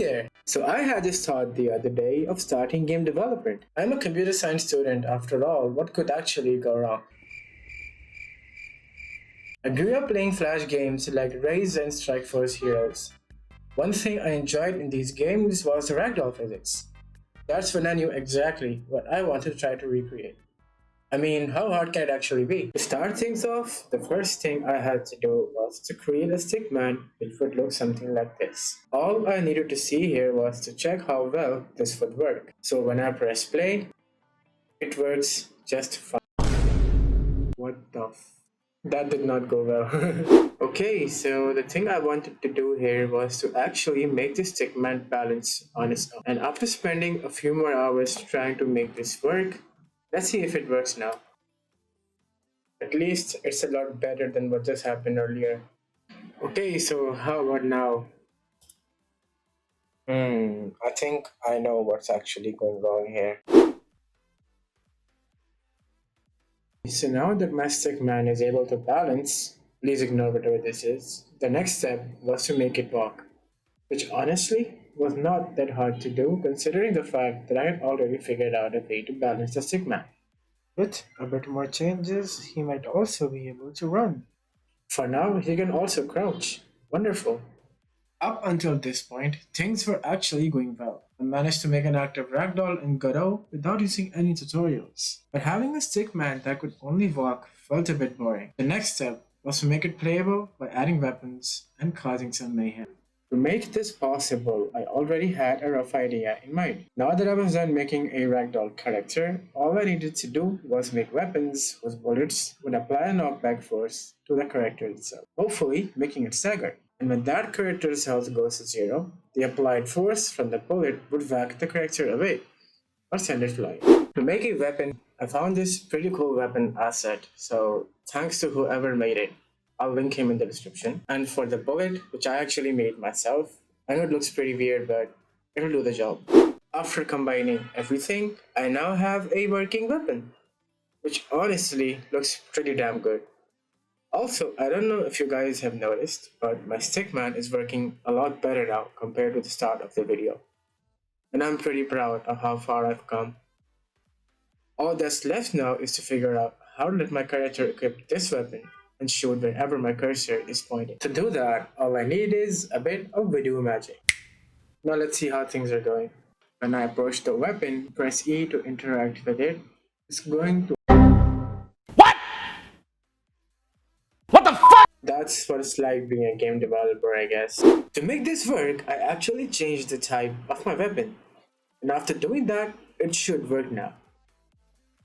there! So I had this thought the other day of starting game development. I'm a computer science student after all, what could actually go wrong? I grew up playing flash games like Rise and Strike Force Heroes. One thing I enjoyed in these games was the Ragdoll physics. That's when I knew exactly what I wanted to try to recreate. I mean, how hard can it actually be? To start things off, the first thing I had to do was to create a stickman which would look something like this. All I needed to see here was to check how well this would work. So when I press play, it works just fine. What the That did not go well. Okay, so the thing I wanted to do here was to actually make the stickman balance on its own. And after spending a few more hours trying to make this work, let's see if it works now. At least it's a lot better than what just happened earlier. Okay, so how about now? I think I know what's actually going wrong here. So now that my stickman is able to balance, please ignore whatever this is, the next step was to make it walk, which honestly was not that hard to do considering the fact that I had already figured out a way to balance the stickman. With a bit more changes, he might also be able to run. For now, he can also crouch. Wonderful. Up until this point, things were actually going well. I managed to make an active ragdoll in Godot without using any tutorials. But having a stickman that could only walk felt a bit boring. The next step was to make it playable by adding weapons and causing some mayhem. To make this possible, I already had a rough idea in mind. Now that I was done making a ragdoll character, all I needed to do was make weapons whose bullets would apply a knockback force to the character itself, hopefully making it staggered. And when that character's health goes to zero, the applied force from the bullet would whack the character away or send it flying. To make a weapon, I found this pretty cool weapon asset, so thanks to whoever made it. I'll link him in the description. And for the bullet, which I actually made myself, I know it looks pretty weird, but it'll do the job. After combining everything, I now have a working weapon, which honestly looks pretty damn good. Also, I don't know if you guys have noticed, but my stickman is working a lot better now compared to the start of the video. And I'm pretty proud of how far I've come. All that's left now is to figure out how to let my character equip this weapon and shoot wherever my cursor is pointing. To do that, all I need is a bit of video magic. Now let's see how things are going. When I approach the weapon, press E to interact with it. It's going to... What the fuck? That's what it's like being a game developer, I guess. To make this work, I actually changed the type of my weapon. And after doing that, it should work now.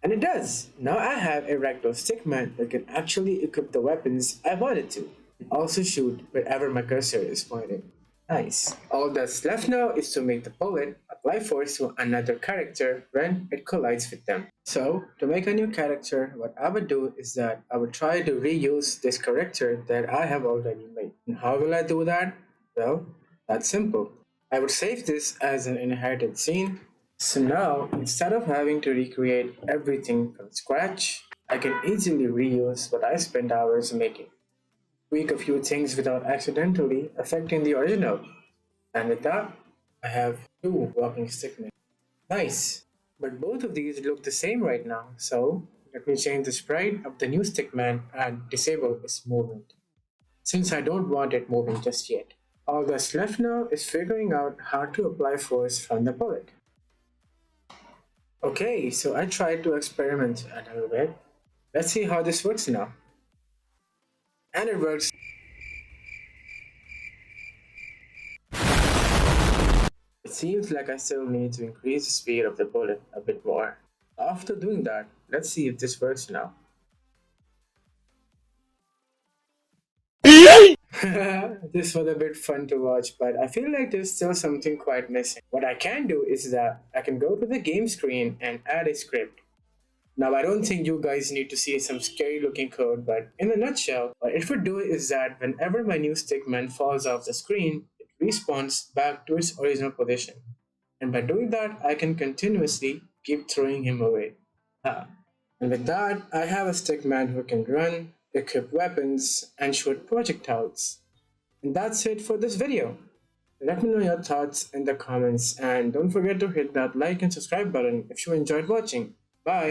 And it does! Now I have a ragdoll stickman that can actually equip the weapons I wanted to, and also shoot wherever my cursor is pointing. Nice. All that's left now is to make the bullet apply force to another character when it collides with them. So, to make a new character, what I would do is that I would try to reuse this character that I have already made. And how will I do that? Well, that's simple. I would save this as an inherited scene. So now, instead of having to recreate everything from scratch, I can easily reuse what I spent hours making. Tweak a few things without accidentally affecting the original. And with that, I have two walking stickmen. Nice! But both of these look the same right now, so let me change the sprite of the new stickman and disable its movement, since I don't want it moving just yet. All that's left now is figuring out how to apply force from the bullet. Okay, so I tried to experiment a little bit. Let's see how this works now. And it works. It seems like I still need to increase the speed of the bullet a bit more. After doing that, let's see if this works now. This was a bit fun to watch, but I feel like there's still something quite missing. What I can do is that I can go to the game screen and add a script. Now, I don't think you guys need to see some scary looking code, but in a nutshell, what it would do is that whenever my new stickman falls off the screen, it respawns back to its original position. And by doing that, I can continuously keep throwing him away. And with that, I have a stickman who can run, equip weapons, and shoot projectiles. And that's it for this video. Let me know your thoughts in the comments and don't forget to hit that like and subscribe button if you enjoyed watching. Bye!